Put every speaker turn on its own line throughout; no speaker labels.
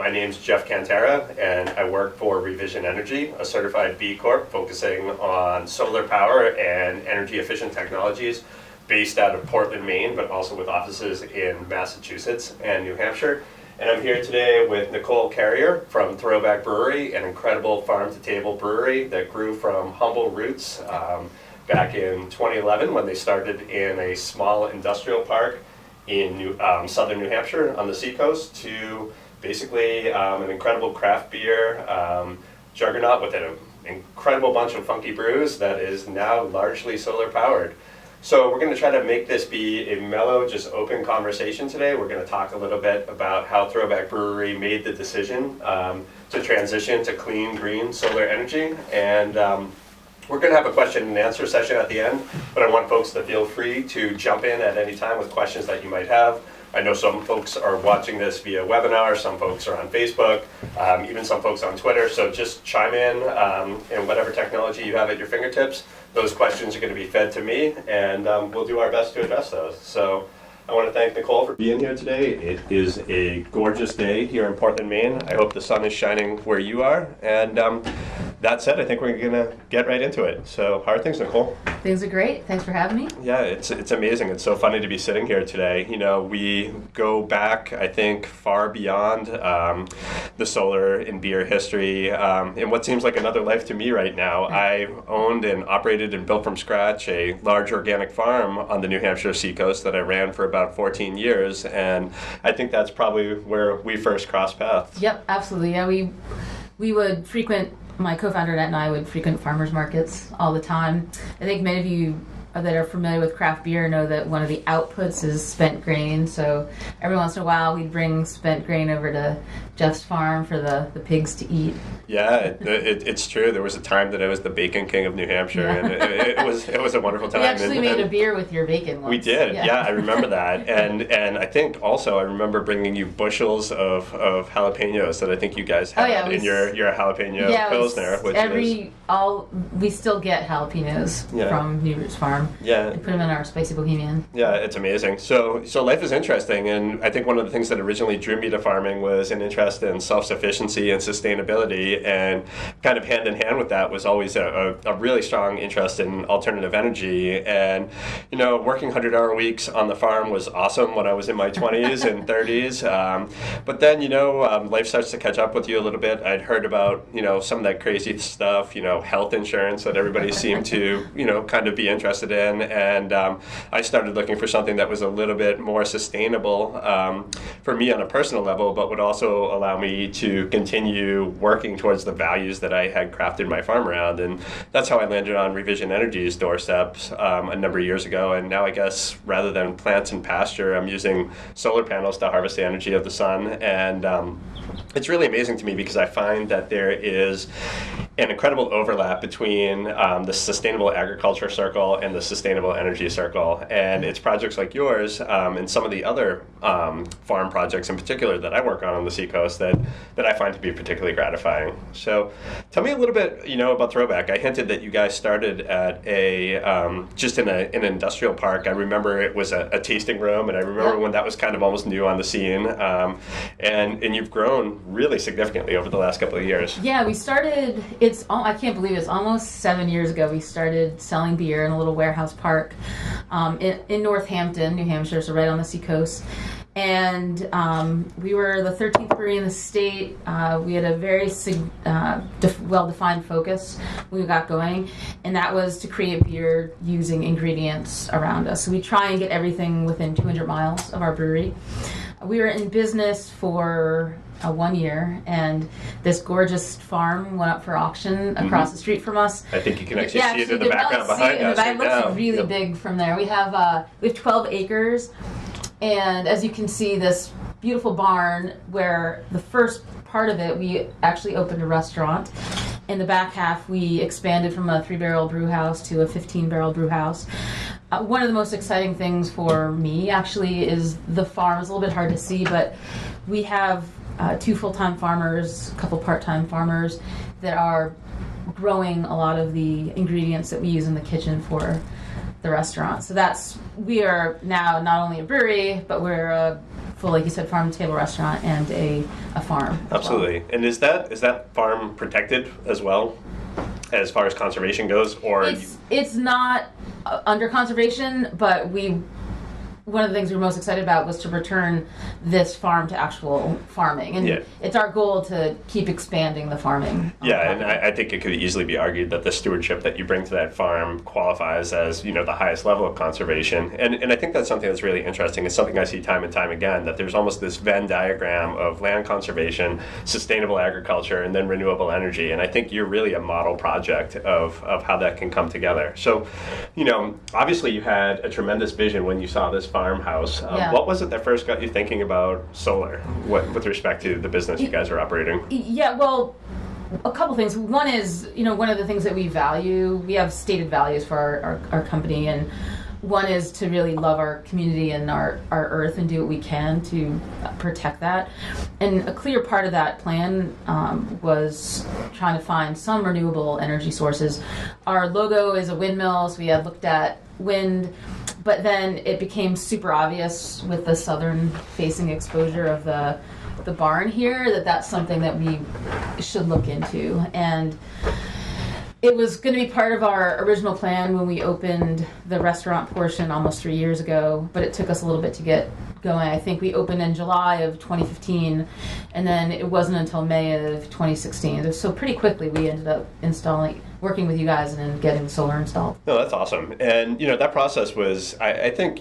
My name's Jeff Cantara, and I work for Revision Energy, a certified B Corp focusing on solar power and energy efficient technologies based out of Portland, Maine, but also with offices in Massachusetts and New Hampshire. And I'm here today with Nicole Carrier from Throwback Brewery, an incredible farm-to-table brewery that grew from humble roots back in 2011 when they started in a small industrial park in southern New Hampshire on the seacoast to basically an incredible craft beer juggernaut with an incredible bunch of funky brews that is now largely solar powered. So we're going to try to make this be a mellow, just open conversation today. We're going to talk a little bit about how Throwback Brewery made the decision to transition to clean, green solar energy. And we're going to have a question and answer session at the end, but I want folks to feel free to jump in at any time with questions that you might have. I know some folks are watching this via webinar, some folks are on Facebook, even some folks on Twitter, so just chime in whatever technology you have at your fingertips. Those questions are going to be fed to me, and we'll do our best to address those. So I want to thank Nicole for being here today. It is a gorgeous day here in Portland, Maine. I hope the sun is shining where you are, and that said, I think we're going to get right into it. So how are things, Nicole?
Things are great. Thanks for having me.
Yeah, it's amazing. It's so funny to be sitting here today. You know, we go back, I think, far beyond the solar and beer history in what seems like another life to me right now. I owned and operated and built from scratch a large organic farm on the New Hampshire seacoast that I ran for about 14 years, and I think that's probably where we first crossed paths.
Yep, absolutely. Yeah, we would frequent, my co-founder Annette and I would frequent farmers markets all the time. I think many of you that are familiar with craft beer know that one of the outputs is spent grain. So every once in a while we'd bring spent grain over to Jeff's farm for the pigs to eat.
Yeah, it's true. There was a time that I was the bacon king of New Hampshire, and it was a wonderful time.
We actually made a beer with your bacon once.
We did, yeah, I remember that. And I think also I remember bringing you bushels of jalapenos that I think you guys had in your jalapeno Pilsner.
We still get jalapenos from New Roots Farm.
Yeah.
And put them in our Spicy Bohemian.
Yeah, it's amazing. So life is interesting, and I think one of the things that originally drew me to farming was an interest in self-sufficiency and sustainability, and kind of hand in hand with that was always a really strong interest in alternative energy. And, you know, working 100-hour weeks on the farm was awesome when I was in my 20s and 30s. But then, you know, life starts to catch up with you a little bit. I'd heard about, you know, some of that crazy stuff, you know, health insurance that everybody seemed to, you know, kind of be interested in. And I started looking for something that was a little bit more sustainable for me on a personal level, but would also allow me to continue working towards the values that I had crafted my farm around. And that's how I landed on Revision Energy's doorsteps a number of years ago. And now I guess rather than plants and pasture, I'm using solar panels to harvest the energy of the sun. And it's really amazing to me because I find that there is an incredible overlap between the sustainable agriculture circle and the sustainable energy circle. And it's projects like yours and some of the other farm projects in particular that I work on the seacoast that I find to be particularly gratifying. So tell me a little bit, you know, about Throwback. I hinted that you guys started at just in an industrial park. I remember it was a tasting room, and I remember when that was kind of almost new on the scene. And you've grown really significantly over the last couple of years.
Yeah, we started, I can't believe it's almost 7 years ago, we started selling beer in a little warehouse park in Northampton, New Hampshire, so right on the seacoast. And we were the 13th brewery in the state. We had a very well-defined focus when we got going, and that was to create beer using ingredients around us. So we try and get everything within 200 miles of our brewery. We were in business for 1 year, and this gorgeous farm went up for auction across the street from us.
I think you can actually see it in the background behind us right now.
It looks really big from there. We have 12 acres. And as you can see, this beautiful barn where the first part of it, we actually opened a restaurant. In the back half, we expanded from a 3-barrel brew house to a 15-barrel brew house. One of the most exciting things for me, actually, is the farm. It's a little bit hard to see, but we have 2 full-time farmers, a couple part-time farmers that are growing a lot of the ingredients that we use in the kitchen for the restaurant. So we are now not only a brewery, but we're a full, like you said, farm-to-table restaurant and a farm.
Absolutely.
Well.
And is that farm protected as well, as far as conservation goes, or
it's not under conservation, but one of the things we were most excited about was to return this farm to actual farming. And it's our goal to keep expanding the farming.
Yeah, and I think it could easily be argued that the stewardship that you bring to that farm qualifies as, the highest level of conservation. And I think that's something that's really interesting. It's something I see time and time again, that there's almost this Venn diagram of land conservation, sustainable agriculture, and then renewable energy. And I think you're really a model project of how that can come together. So, obviously you had a tremendous vision when you saw this farmhouse. What was it that first got you thinking about solar with respect to the business you guys are operating?
Yeah, well, a couple things. One is, one of the things that we value, we have stated values for our company, and one is to really love our community and our earth and do what we can to protect that. And a clear part of that plan was trying to find some renewable energy sources. Our logo is a windmill, so we had looked at wind, but then it became super obvious with the southern facing exposure of the barn here that's something that we should look into. And it was going to be part of our original plan when we opened the restaurant portion almost 3 years ago, but it took us a little bit to get going. I think we opened in July of 2015, and then it wasn't until May of 2016. So pretty quickly we ended up working with you guys and getting solar installed.
No, that's awesome. And, that process was, I think,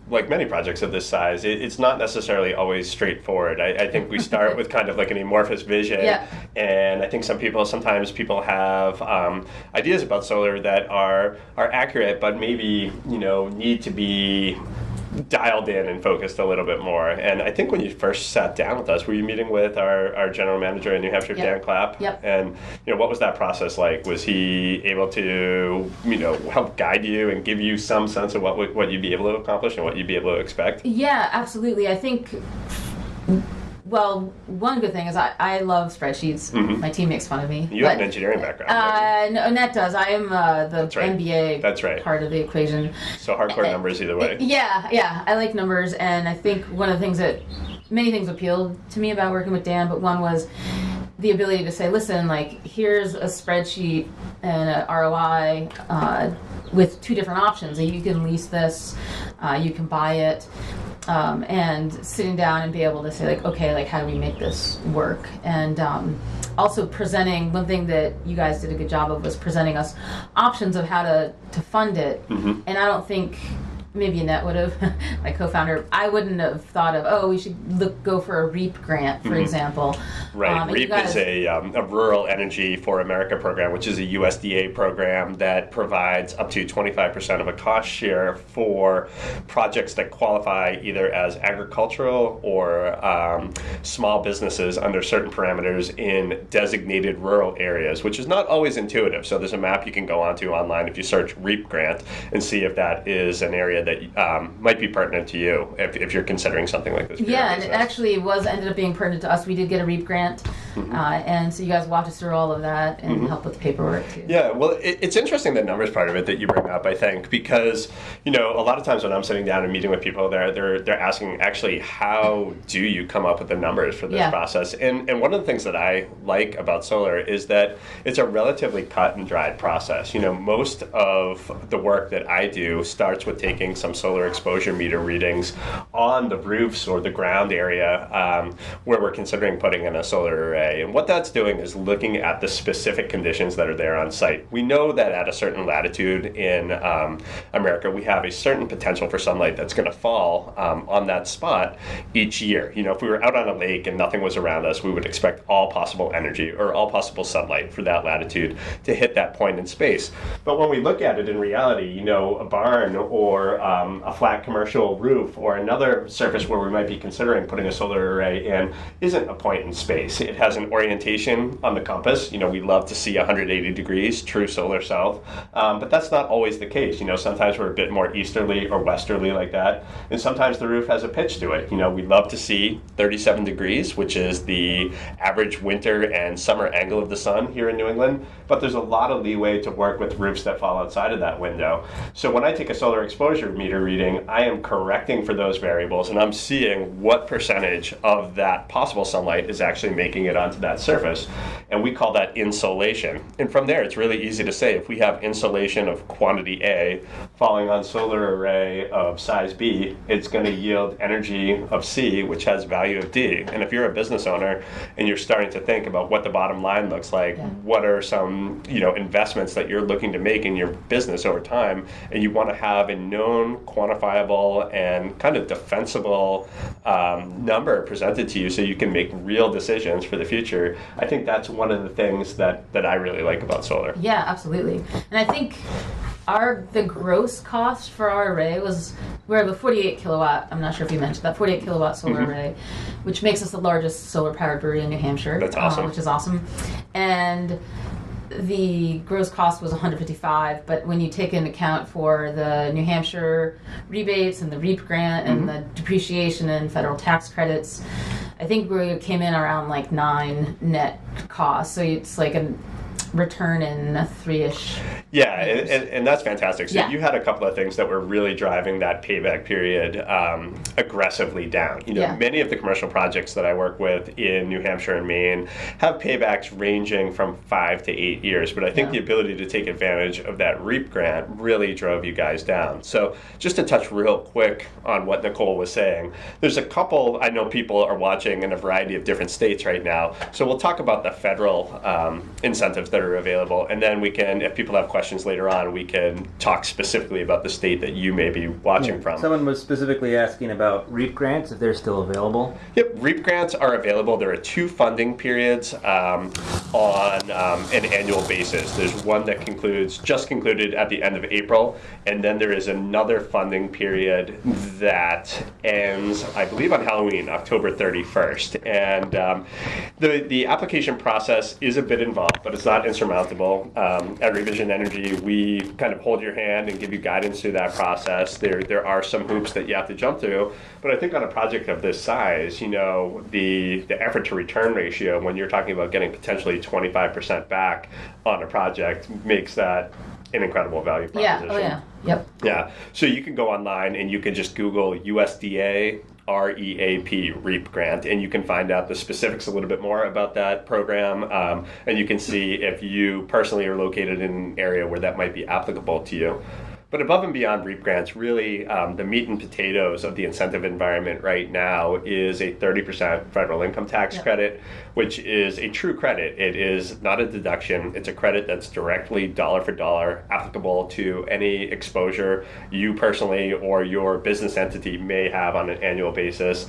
like many projects of this size, it's not necessarily always straightforward. I think we start with kind of like an amorphous vision.
Yeah.
And I think sometimes people have ideas about solar that are accurate, but maybe, need to be dialed in and focused a little bit more. And I think when you first sat down with us, were you meeting with our general manager in New Hampshire, Dan Clapp?
Yep.
And what was that process like? Was he able to help guide you and give you some sense of what you'd be able to accomplish and what you'd be able to expect?
Yeah, absolutely. I think, well, one good thing is I love spreadsheets. Mm-hmm. My team makes fun of me.
You have an engineering background.
No, Annette does. I am the MBA part of the equation.
So hardcore numbers either way.
Yeah. I like numbers, and I think one of the things many things appealed to me about working with Dan, but one was the ability to say, listen, like, here's a spreadsheet and a ROI with two different options. You can lease this, you can buy it. And sitting down and be able to say, like, okay, like, how do we make this work? And also presenting, one thing that you guys did a good job of was presenting us options of how to fund it. Mm-hmm. And I don't think maybe Annette would have, my co-founder, I wouldn't have thought of, we should go for a REAP grant, for example.
Right. REAP is a Rural Energy for America program, which is a USDA program that provides up to 25% of a cost share for projects that qualify either as agricultural or small businesses under certain parameters in designated rural areas, which is not always intuitive. So there's a map you can go onto online if you search REAP grant and see if that is an area that might be pertinent to you if you're considering something like this.
Yeah, and it actually ended up being pertinent to us. We did get a REAP grant, and so you guys walked us through all of that and helped with the paperwork too.
Yeah, well, it's interesting, the numbers part of it that you bring up, I think, because a lot of times when I'm sitting down and meeting with people, they're asking, actually, how do you come up with the numbers for this process? And one of the things that I like about solar is that it's a relatively cut and dried process. Most of the work that I do starts with taking some solar exposure meter readings on the roofs or the ground area where we're considering putting in a solar array. And what that's doing is looking at the specific conditions that are there on site. We know that at a certain latitude in America, we have a certain potential for sunlight that's going to fall on that spot each year. If we were out on a lake and nothing was around us, we would expect all possible energy or all possible sunlight for that latitude to hit that point in space. But when we look at it in reality, a barn or a flat commercial roof or another surface where we might be considering putting a solar array in isn't a point in space. It has has an orientation on the compass. We love to see 180 degrees, true solar south, but that's not always the case. Sometimes we're a bit more easterly or westerly like that, and sometimes the roof has a pitch to it. We love to see 37 degrees, which is the average winter and summer angle of the sun here in New England, but there's a lot of leeway to work with roofs that fall outside of that window. So when I take a solar exposure meter reading, I am correcting for those variables, and I'm seeing what percentage of that possible sunlight is actually making it onto that surface, and we call that insolation. And from there, it's really easy to say if we have insolation of quantity A falling on solar array of size B, it's going to yield energy of C, which has value of D. And if you're a business owner and you're starting to think about what the bottom line looks like, what are some investments that you're looking to make in your business over time, and you want to have a known, quantifiable, and kind of defensible number presented to you so you can make real decisions for the future, I think that's one of the things that I really like about solar.
Yeah, absolutely. And I think the gross cost for our array we have a 48 kilowatt, I'm not sure if you mentioned that, 48 kilowatt solar array, which makes us the largest solar powered brewery in New Hampshire.
That's awesome.
Which is awesome. And the gross cost was 155, but when you take into account for the New Hampshire rebates and the REAP grant and the depreciation and federal tax credits, I think we came in around like 9 net cost. So it's like a return in 3-ish.
Yeah, and that's fantastic. So you had a couple of things that were really driving that payback period aggressively down. Many of the commercial projects that I work with in New Hampshire and Maine have paybacks ranging from 5 to 8 years, but I think the ability to take advantage of that REAP grant really drove you guys down. So just to touch real quick on what Nicole was saying, there's a couple, I know people are watching in a variety of different states right now, so we'll talk about the federal incentives that are available, and then we can, if people have questions later on, we can talk specifically about the state that you may be watching from.
Someone was specifically asking about REAP grants, if they're still available.
Yep, REAP grants are available. There are 2 funding periods on an annual basis. There's one that just concluded at the end of April, and then there is another funding period that ends, I believe, on Halloween, October 31st. And the application process is a bit involved, but it's not insurmountable. At Revision Energy, we kind of hold your hand and give you guidance through that process. There are some hoops that you have to jump through, but I think on a project of this size, the effort to return ratio, when you're talking about getting potentially 25% back on a project, makes that an incredible value proposition.
Yeah, oh yeah, yep.
Yeah, so you can go online and you can just Google USDA REAP grant, and you can find out the specifics a little bit more about that program, and you can see if you personally are located in an area where that might be applicable to you. But above and beyond REAP grants, really the meat and potatoes of the incentive environment right now is a 30% federal income tax credit, which is a true credit. It is not a deduction. It's a credit that's directly dollar for dollar applicable to any exposure you personally or your business entity may have on an annual basis.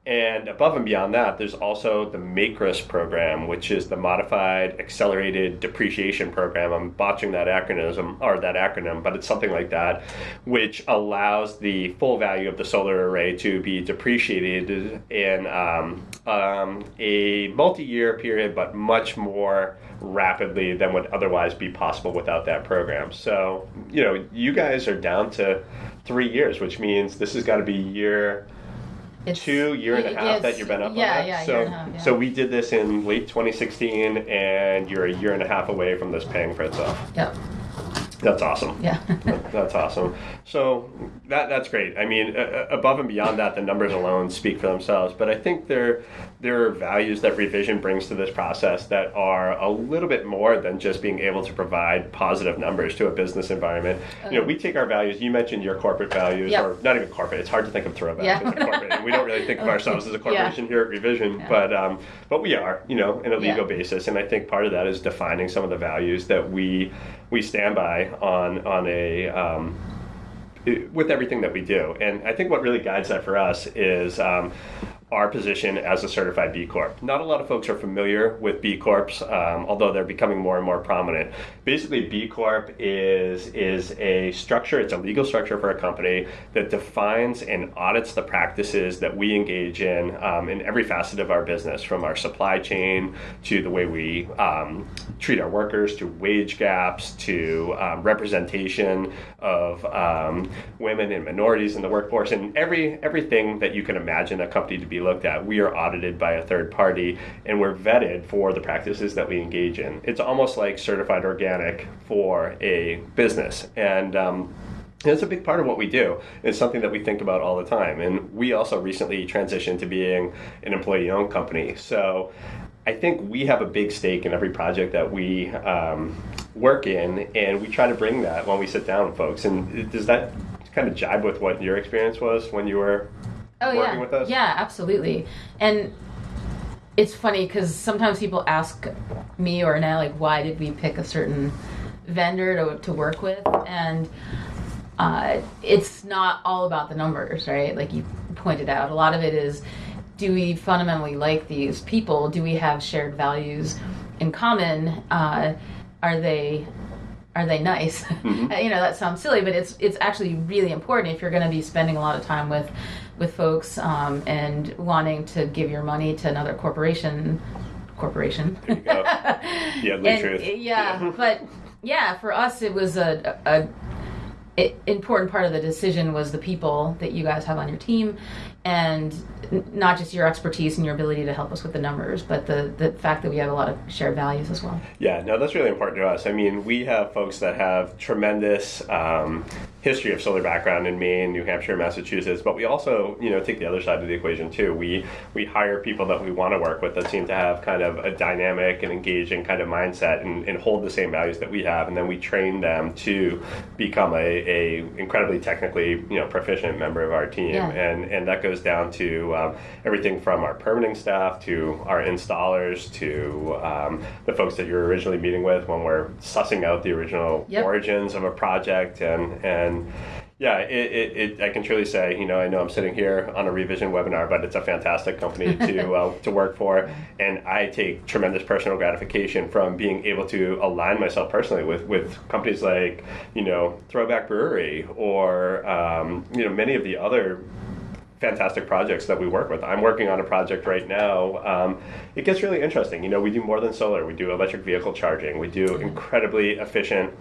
And above and beyond that, there's also the MACRIS program, which is the Modified Accelerated Depreciation Program. I'm botching that acronym, but it's something like that, which allows the full value of the solar array to be depreciated in a multi-year period, but much more rapidly than would otherwise be possible without that program. So, you guys are down to 3 years, which means this has got to be year and a half that you've been up on that.
Year and a half, yeah.
So we did this in late 2016, and you're a year and a half away from this paying for itself.
Yep.
That's awesome.
Yeah.
That's awesome. So that's great. I mean, above and beyond that, the numbers alone speak for themselves. But I think there are values that Revision brings to this process that are a little bit more than just being able to provide positive numbers to a business environment. We take our values. You mentioned your corporate values, or not even corporate. It's hard to think of Throwback as a corporate. And we don't really think of ourselves as a corporation here at Revision, but we are, in a legal basis. And I think part of that is defining some of the values that we stand by on a with everything that we do. And I think what really guides that for us is our position as a certified B Corp. Not a lot of folks are familiar with B Corps, although they're becoming more and more prominent. Basically, B Corp is a structure, it's a legal structure for a company that defines and audits the practices that we engage in every facet of our business, from our supply chain to the way we treat our workers, to wage gaps, to representation of women and minorities in the workforce, and everything that you can imagine a company to be looked at. We are audited by a third party, and we're vetted for the practices that we engage in. It's almost like certified organic for a business, and it's a big part of what we do. It's something that we think about all the time. And we also recently transitioned to being an employee-owned company. So I think we have a big stake in every project that we work in, and we try to bring that when we sit down with folks. And does that kind of jibe with what your experience was when you were working with us?
Yeah, absolutely. And it's funny because sometimes people ask me or Anna, like, why did we pick a certain vendor to work with? And it's not all about the numbers, right? Like you pointed out, a lot of it is, do we fundamentally like these people? Do we have shared values in common? Are they nice?
Mm-hmm.
That sounds silly, but it's actually really important if you're going to be spending a lot of time with folks and wanting to give your money to another corporation.
There you go. Yeah, the truth.
Yeah, but yeah, for us it was a important part of the decision was the people that you guys have on your team, and not just your expertise and your ability to help us with the numbers, but the fact that we have a lot of shared values as well.
Yeah, no, that's really important to us. I mean, we have folks that have tremendous history of solar background in Maine, New Hampshire, Massachusetts, but we also, take the other side of the equation too. We hire people that we want to work with that seem to have kind of a dynamic and engaging kind of mindset and hold the same values that we have, and then we train them to become a incredibly technically proficient member of our team.
Yeah.
And that goes down to everything from our permitting staff to our installers to the folks that you're originally meeting with when we're sussing out the original origins of a project, and yeah, I can truly say, I know I'm sitting here on a revision webinar, but it's a fantastic company to work for, and I take tremendous personal gratification from being able to align myself personally with companies like, Throwback Brewery or, many of the other fantastic projects that we work with. I'm working on a project right now. It gets really interesting. We do more than solar. We do electric vehicle charging. We do incredibly efficient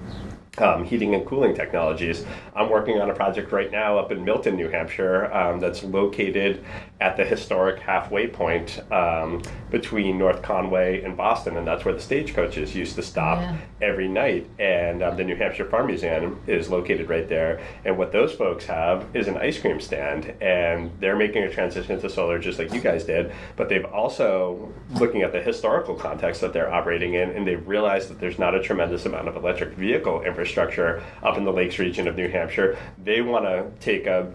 heating and cooling technologies. I'm working on a project right now up in Milton, New Hampshire, that's located at the historic halfway point between North Conway and Boston, and that's where the stagecoaches used to stop every night. And the New Hampshire Farm Museum is located right there. And what those folks have is an ice cream stand, and they're making a transition to solar just like you guys did, but they've also looking at the historical context that they're operating in, and they've realized that there's not a tremendous amount of electric vehicle infrastructure up in the Lakes region of New Hampshire. They want to take a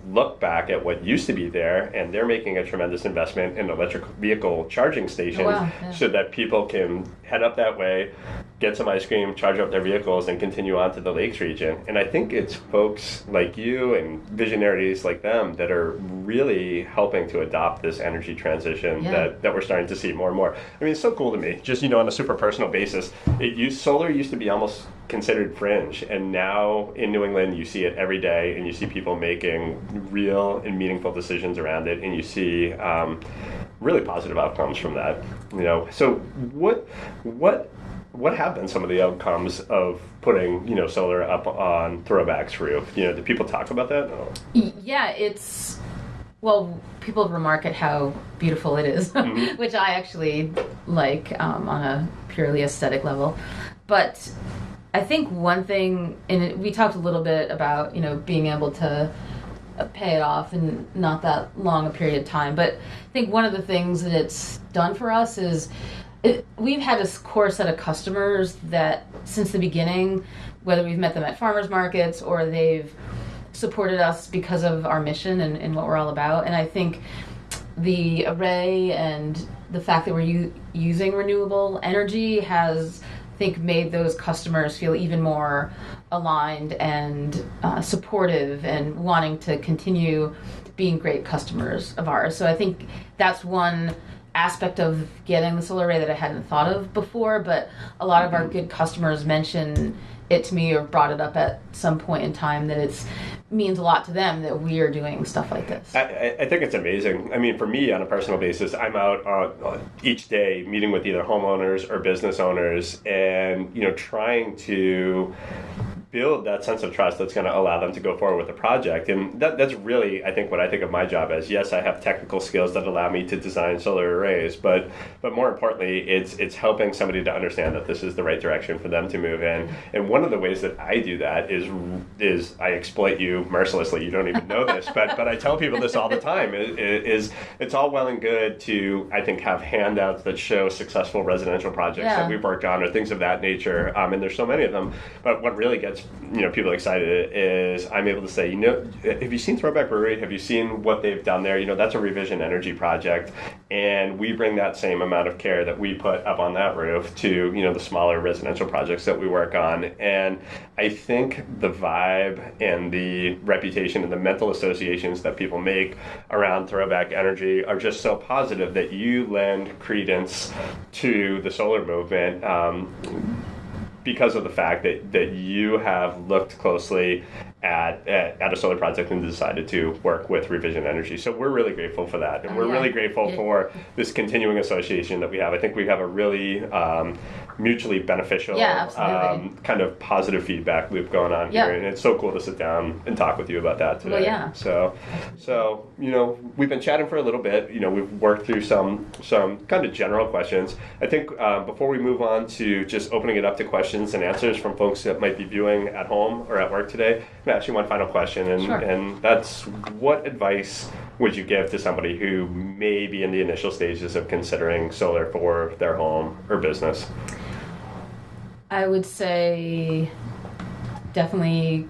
look back at what used to be there, and they're making a tremendous investment in electric vehicle charging stations so that people can head up that way, get some ice cream, charge up their vehicles, and continue on to the Lakes region. And I think it's folks like you and visionaries like them that are really helping to adopt this energy transition that we're starting to see more and more. I mean, it's so cool to me, just on a super personal basis. Solar used to be almost considered fringe, and now in New England you see it every day, and you see people making real and meaningful decisions around it, and you see really positive outcomes from that. So what have been some of the outcomes of putting solar up on Throwback's roof? Do people talk about that? Oh.
Yeah, people remark at how beautiful it is, which I actually like on a purely aesthetic level. But I think one thing, and we talked a little bit about, being able to pay it off in not that long a period of time. But I think one of the things that it's done for us is we've had a core set of customers that since the beginning, whether we've met them at farmers markets or they've supported us because of our mission and what we're all about. And I think the array and the fact that we're using renewable energy has think made those customers feel even more aligned and supportive and wanting to continue being great customers of ours. So I think that's one aspect of getting the solar array that I hadn't thought of before, but a lot of our good customers mention it to me or brought it up at some point in time that it means a lot to them that we are doing stuff like this.
I think it's amazing. I mean, for me, on a personal basis, I'm out each day meeting with either homeowners or business owners and, trying to build that sense of trust that's going to allow them to go forward with the project. And that's really, I think, what I think of my job as. Yes, I have technical skills that allow me to design solar arrays, but more importantly, it's helping somebody to understand that this is the right direction for them to move in. And one of the ways that I do that is I exploit you mercilessly. You don't even know this, but I tell people this all the time. Is it's all well and good to, I think, have handouts that show successful residential projects that we've worked on or things of that nature. And there's so many of them. But what really gets people excited is I'm able to say, have you seen Throwback Brewery? Have you seen what they've done there? That's a Revision Energy project, and we bring that same amount of care that we put up on that roof to the smaller residential projects that we work on. And I think the vibe and the reputation and the mental associations that people make around Throwback Energy are just so positive that you lend credence to the solar movement. Because of the fact that you have looked closely at a solar project and decided to work with Revision Energy. So we're really grateful for that. And we're really grateful for this continuing association that we have. I think we have a really mutually beneficial kind of positive feedback loop going on here. And it's so cool to sit down and talk with you about that today. So we've been chatting for a little bit. We've worked through some kind of general questions. I think before we move on to just opening it up to questions and answers from folks that might be viewing at home or at work today, I'm going to ask you one final question, and that's, what advice would you give to somebody who may be in the initial stages of considering solar for their home or business?
I would say definitely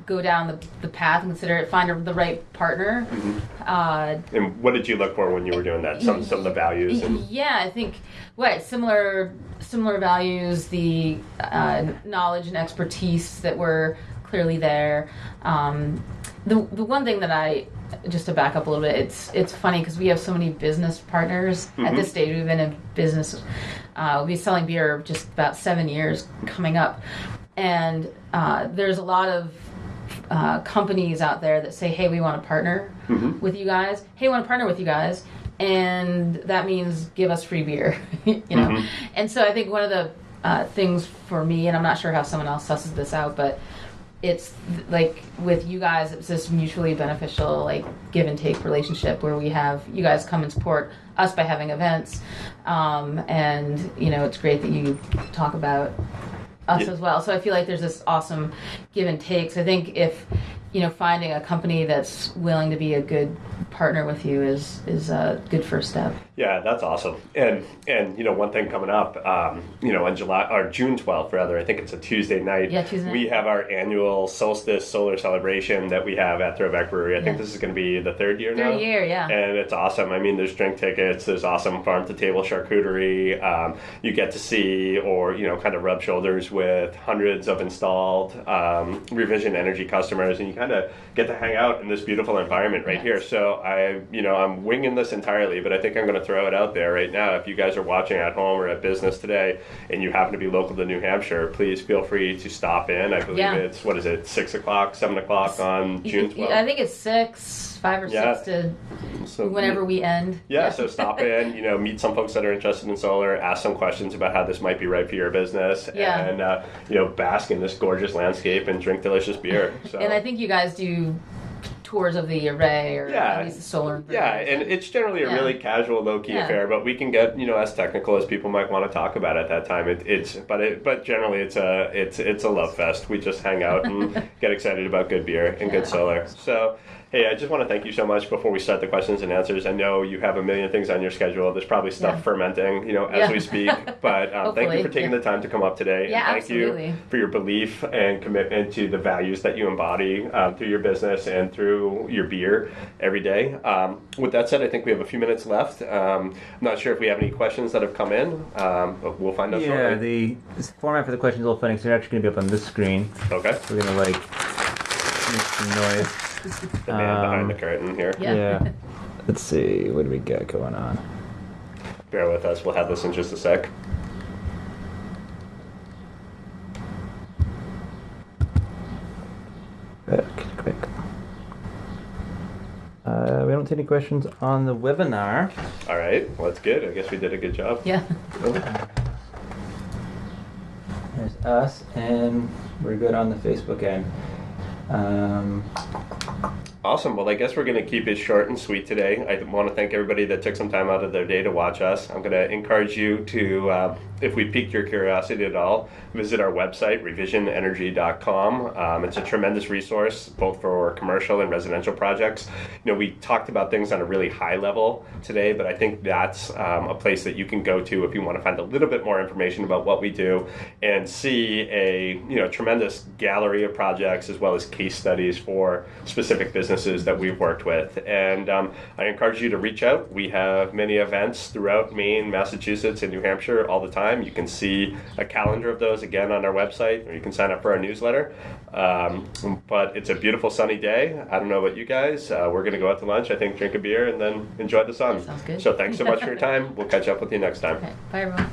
go down the path and consider it, find the right partner.
And what did you look for when you were doing that? Some of the values?
I think similar values, the knowledge and expertise that were clearly there. The one thing that just to back up a little bit, it's funny because we have so many business partners at this stage. We've been in business. We'll be selling beer just about 7 years coming up, and there's a lot of companies out there that say, "Hey, we want to partner with you guys. Hey, we want to partner with you guys." And that means give us free beer, And so I think one of the things for me, and I'm not sure how someone else susses this out, but it's like with you guys, it's this mutually beneficial, give and take relationship where we have you guys come and support us by having events, and it's great that you talk about us as well. So I feel like there's this awesome give and take. So I think if finding a company that's willing to be a good partner with you is a good first step.
Yeah, that's awesome. And one thing coming up, on July or June 12th, rather, I think it's a Tuesday night.
Yeah, Tuesday night.
We have our annual Solstice Solar Celebration that we have at Throwback Brewery. I think this is going to be the third year now.
Third year, yeah.
And it's awesome. I mean, there's drink tickets. There's awesome farm-to-table charcuterie. You get to see or kind of rub shoulders with hundreds of installed Revision Energy customers, and you kind of get to hang out in this beautiful environment right here. So I'm winging this entirely, but I think I'm going to throw it out there right now. If you guys are watching at home or at business today and you happen to be local to New Hampshire, please feel free to stop in. I believe it's 6 o'clock, 7 o'clock on June 12th.
I think it's 5 or 6 to whenever we end.
So stop in, meet some folks that are interested in solar, ask some questions about how this might be right for your business, and bask in this gorgeous landscape and drink delicious beer. So.
And I think you guys do tours of the array or at least the solar.
And it's generally a really casual, low-key affair, but we can get as technical as people might want to talk about at that time. But generally it's a love fest. We just hang out and get excited about good beer and good solar. So. Hey, I just want to thank you so much before we start the questions and answers. I know you have a million things on your schedule. There's probably stuff fermenting, as we speak. But thank you for taking the time to come up today.
Yeah,
and thank you for your belief and commitment to the values that you embody through your business and through to your beer every day. With that said, I think we have a few minutes left. I'm not sure if we have any questions that have come in, but we'll find out shortly.
The format for the questions is a little funny, so they're actually going to be up on this screen.
Okay.
We're going to make some noise.
The man behind the curtain here.
Yeah.
Let's see, what do we got going on?
Bear with us. We'll have this in just a sec.
Quick. We don't see any questions on the webinar.
All right. Well, that's good. I guess we did a good job.
Yeah.
There's us, and we're good on the Facebook end.
Awesome. Well, I guess we're going to keep it short and sweet today. I want to thank everybody that took some time out of their day to watch us. I'm going to encourage you to, if we piqued your curiosity at all, visit our website, revisionenergy.com. It's a tremendous resource, both for commercial and residential projects. We talked about things on a really high level today, but I think that's a place that you can go to if you want to find a little bit more information about what we do and see a tremendous gallery of projects as well as case studies for specific businesses that we've worked with. And I encourage you to reach out. We have many events throughout Maine, Massachusetts, and New Hampshire all the time. You can see a calendar of those again on our website, or you can sign up for our newsletter. But it's a beautiful sunny day. I don't know about you guys. We're going to go out to lunch, I think, drink a beer, and then enjoy the sun.
Sounds good.
So thanks so much for your time. We'll catch up with you next time.
Okay. Bye, everyone.